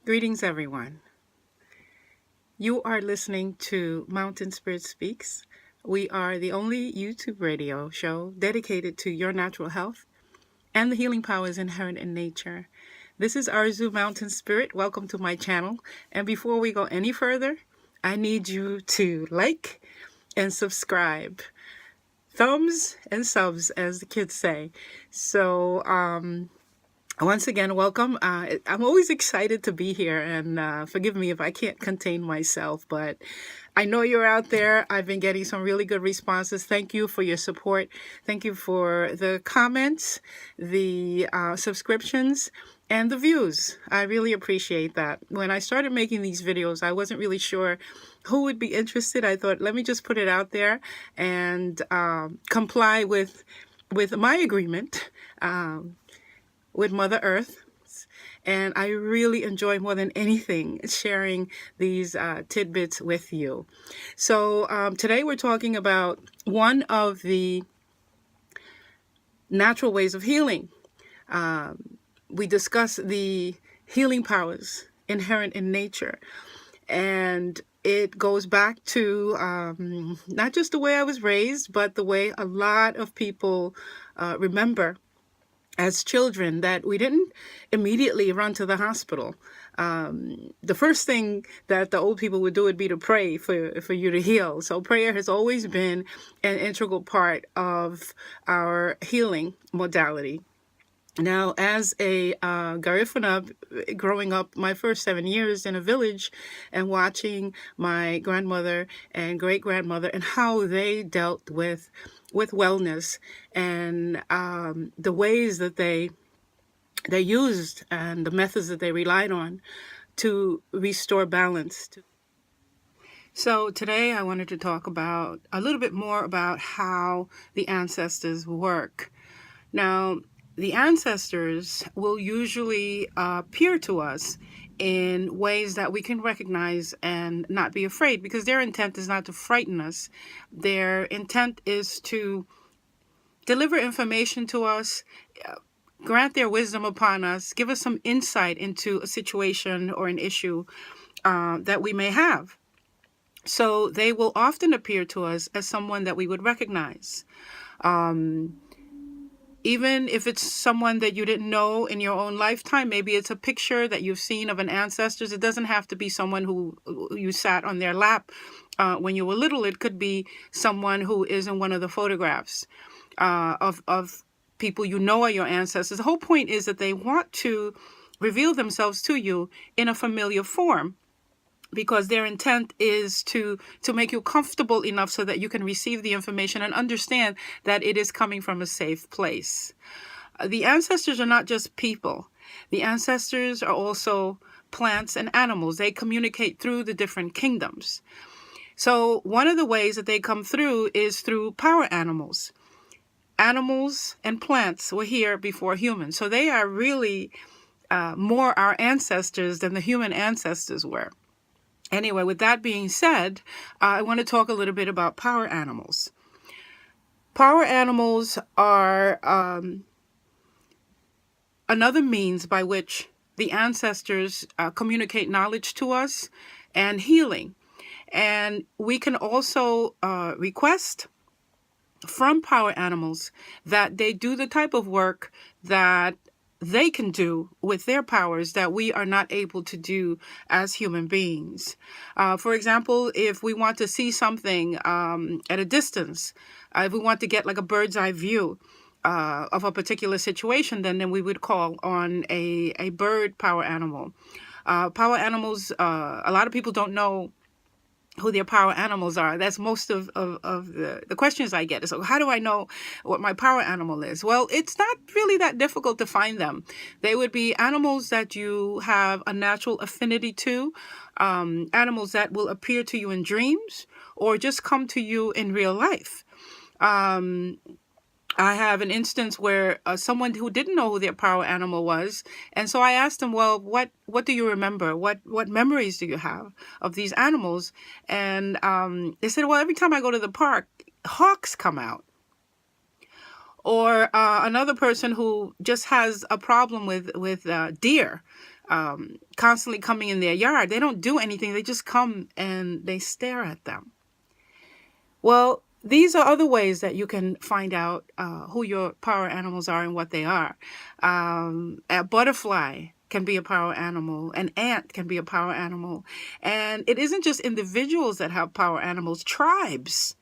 Greetings, everyone. You are listening to Mountain Spirit Speaks. We are the only YouTube radio show dedicated to your natural health and the healing powers inherent in nature. This is Arzu Mountain Spirit. Welcome to my channel. And before we go any further, I need you to like and subscribe. Thumbs and subs, as the kids say. So, once again, welcome. I'm always excited to be here, and forgive me if I can't contain myself, but I know you're out there. I've been getting some really good responses. Thank you for your support. Thank you for the comments, the subscriptions, and the views. I really appreciate that. When I started making these videos, I wasn't really sure who would be interested. I thought, let me just put it out there and comply with my agreement. With Mother Earth, and I really enjoy more than anything sharing these tidbits with you. So today we're talking about one of the natural ways of healing. We discuss the healing powers inherent in nature, and it goes back to not just the way I was raised, but the way a lot of people remember as children, that we didn't immediately run to the hospital. The first thing that the old people would do would be to pray for you to heal. So prayer has always been an integral part of our healing modality. Now, as a Garifuna, growing up my first 7 years in a village and watching my grandmother and great-grandmother and how they dealt with wellness and the ways that they used and the methods that they relied on to restore balance. So today I wanted to talk about a little bit more about how the ancestors work. Now, the ancestors will usually appear to us in ways that we can recognize and not be afraid, because their intent is not to frighten us. Their intent is to deliver information to us, grant their wisdom upon us, give us some insight into a situation or an issue that we may have. So they will often appear to us as someone that we would recognize. Even if it's someone that you didn't know in your own lifetime, maybe it's a picture that you've seen of an ancestor. It doesn't have to be someone who you sat on their lap when you were little. It could be someone who is in one of the photographs of people you know are your ancestors. The whole point is that they want to reveal themselves to you in a familiar form, because their intent is to make you comfortable enough so that you can receive the information and understand that it is coming from a safe place. The ancestors are not just people. The ancestors are also plants and animals. They communicate through the different kingdoms. So one of the ways that they come through is through power animals. Animals and plants were here before humans. So they are really more our ancestors than the human ancestors were. Anyway, with that being said, I want to talk a little bit about power animals. Power animals are another means by which the ancestors communicate knowledge to us and healing. And we can also request from power animals that they do the type of work that they can do with their powers that we are not able to do as human beings. For example, if we want to see something at a distance, if we want to get like a bird's eye view of a particular situation, then we would call on a bird power animal. Power animals, a lot of people don't know who their power animals are. That's most of the questions I get. So how do I know what my power animal is? Well, it's not really that difficult to find them. They would be animals that you have a natural affinity to, animals that will appear to you in dreams or just come to you in real life. I have an instance where someone who didn't know who their power animal was, and so I asked them, well, what do you remember? What memories do you have of these animals? And they said, well, every time I go to the park, hawks come out. Or another person who just has a problem with deer. constantly coming in their yard. They don't do anything. They just come and they stare at them. Well, these are other ways that you can find out who your power animals are and what they are. A butterfly can be a power animal. An ant can be a power animal. And it isn't just individuals that have power animals. Tribes,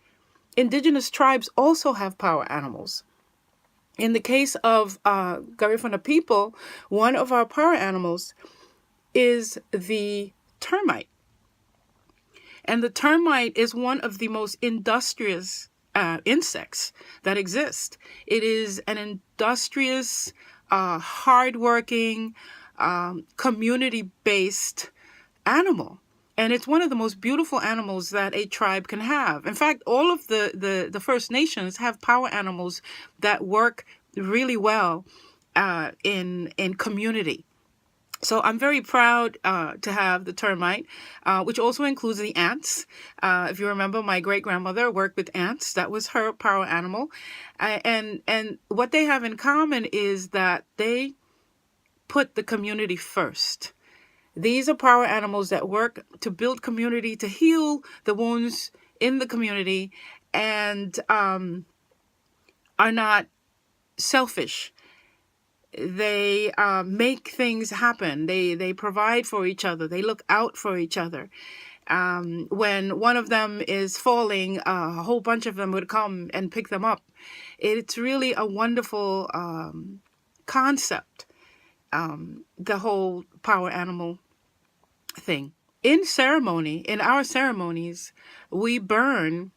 indigenous tribes also have power animals. In the case of Garifuna people, one of our power animals is the termite. And the termite is one of the most industrious insects that exist. It is an industrious, hardworking, community-based animal. And it's one of the most beautiful animals that a tribe can have. In fact, all of the First Nations have power animals that work really well in community. So I'm very proud to have the termite, which also includes the ants. If you remember, my great-grandmother worked with ants. That was her power animal. And what they have in common is that they put the community first. These are power animals that work to build community, to heal the wounds in the community, and are not selfish. They make things happen. They provide for each other. They look out for each other. When one of them is falling, a whole bunch of them would come and pick them up. It's really a wonderful concept, the whole power animal thing. In our ceremonies, we burn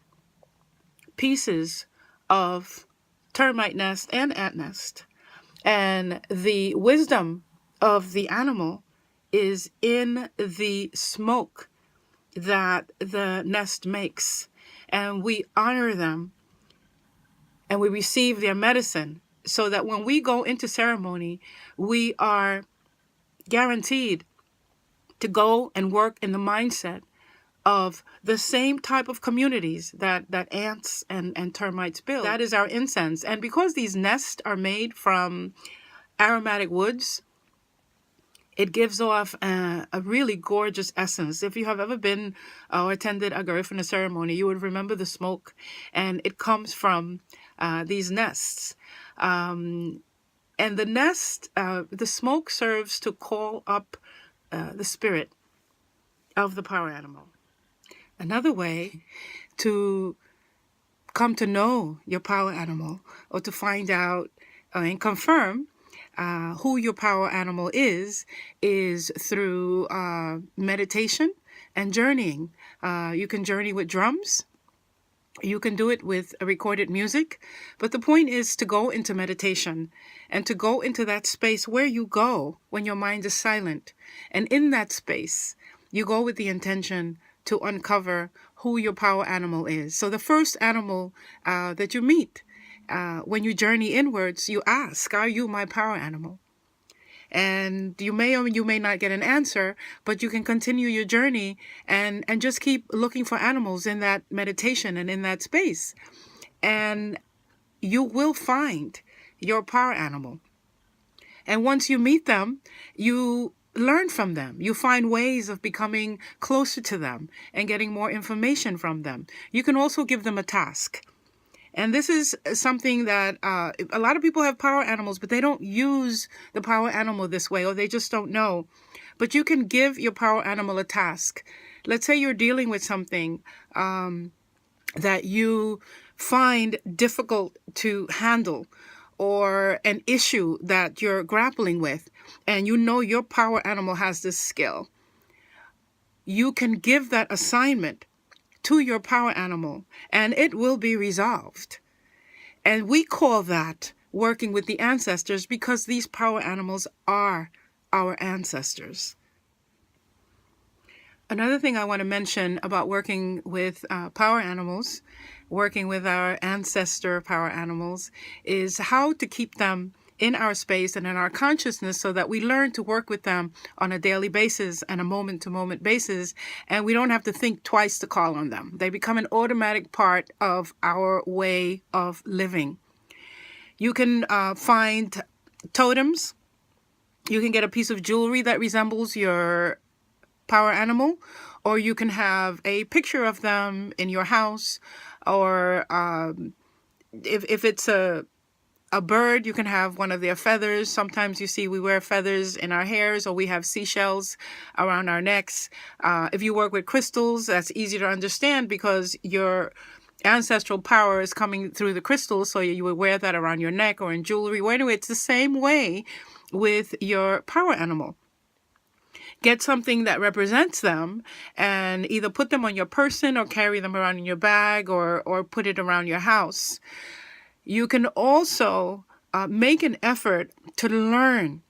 pieces of termite nest and ant nest. And the wisdom of the animal is in the smoke that the nest makes. And we honor them and we receive their medicine so that when we go into ceremony, we are guaranteed to go and work in the mindset of the same type of communities that ants and termites build. That is our incense. And because these nests are made from aromatic woods, it gives off a really gorgeous essence. If you have ever been or attended a Garifuna ceremony, you would remember the smoke. And it comes from these nests. And the nest, the smoke serves to call up the spirit of the power animal. Another way to come to know your power animal, or to find out and confirm who your power animal is through meditation and journeying. You can journey with drums. You can do it with recorded music. But the point is to go into meditation and to go into that space where you go when your mind is silent. And in that space, you go with the intention to uncover who your power animal is. So the first animal that you meet, when you journey inwards, you ask, are you my power animal? And you may or you may not get an answer, but you can continue your journey and just keep looking for animals in that meditation and in that space. And you will find your power animal. And once you meet them, you learn from them. You find ways of becoming closer to them and getting more information from them. You can also give them a task. And this is something that a lot of people have power animals, but they don't use the power animal this way, or they just don't know. But you can give your power animal a task. Let's say you're dealing with something that you find difficult to handle, or an issue that you're grappling with, and you know your power animal has this skill. You can give that assignment to your power animal, and it will be resolved. And we call that working with the ancestors, because these power animals are our ancestors. Another thing I want to mention about working with power animals, working with our ancestor power animals, is how to keep them in our space and in our consciousness so that we learn to work with them on a daily basis and a moment-to-moment basis, and we don't have to think twice to call on them. They become an automatic part of our way of living. You can find totems You can get a piece of jewelry that resembles your power animal, or you can have a picture of them in your house, or if it's a bird, you can have one of their feathers. Sometimes you see we wear feathers in our hairs, or we have seashells around our necks. If you work with crystals, that's easy to understand because your ancestral power is coming through the crystals, so you would wear that around your neck or in jewelry. Well, anyway, it's the same way with your power animal. Get something that represents them and either put them on your person or carry them around in your bag, or put it around your house. You can also make an effort to learn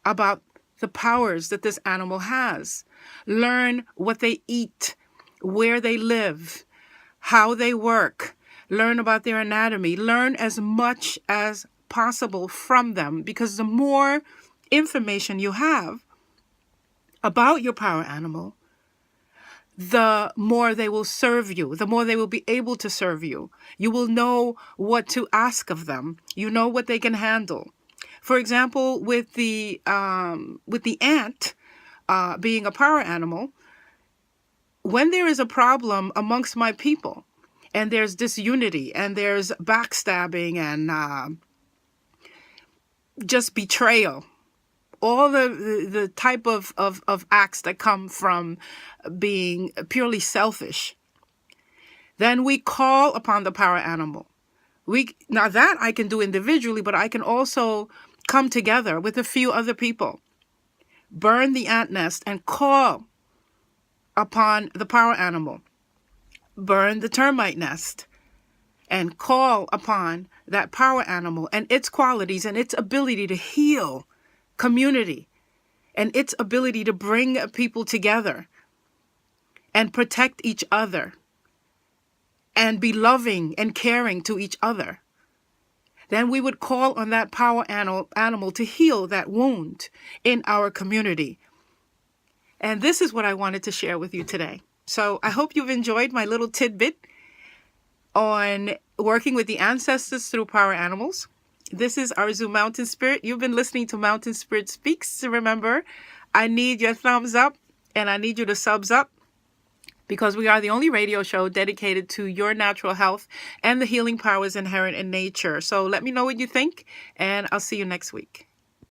about the powers that this animal has. Learn what they eat, where they live, how they work. Learn about their anatomy. Learn as much as possible from them, because the more information you have about your power animal, the more they will serve you, the more they will be able to serve you. You will know what to ask of them. You know what they can handle. For example, with the ant being a power animal, when there is a problem amongst my people, and there's disunity, and there's backstabbing, and just betrayal, all the type of acts that come from being purely selfish, then we call upon the power animal. Now that I can do individually, but I can also come together with a few other people, burn the ant nest and call upon the power animal, burn the termite nest and call upon that power animal and its qualities and its ability to heal community and its ability to bring people together and protect each other and be loving and caring to each other. Then we would call on that power animal to heal that wound in our community. And this is what I wanted to share with you today. So I hope you've enjoyed my little tidbit on working with the ancestors through power animals. This is Arzu Mountain Spirit. You've been listening to Mountain Spirit Speaks. Remember, I need your thumbs up and I need you to subs up, because we are the only radio show dedicated to your natural health and the healing powers inherent in nature. So let me know what you think, and I'll see you next week.